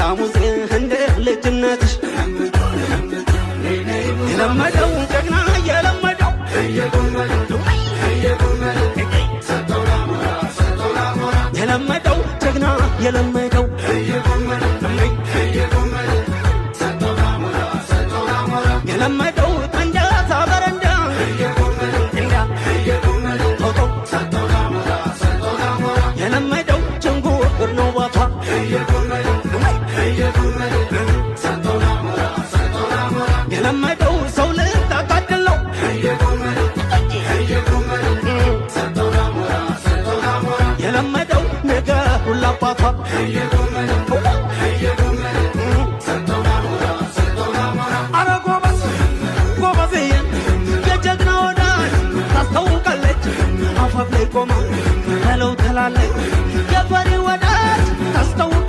ዛሙዝ እንደ ልጅነትሽ የለመደው ጀግና የለመደው የለመደው ጀግና የለመደው የለመደው ጠንጃታ በረንዳ የለመደው ጅንጉር ነው ባቷ የለመደው ሰው ልታቃድል ነው የለመደው ነገር ሁላ አባቷ አረ ጎበዝ ጎበዝዬን የጀግና ወዳጅ ታስታውቃለች አፋፍ ላይ ቆማ በለው ትላለች የፈሪ ወዳጅ ታስታውቃለች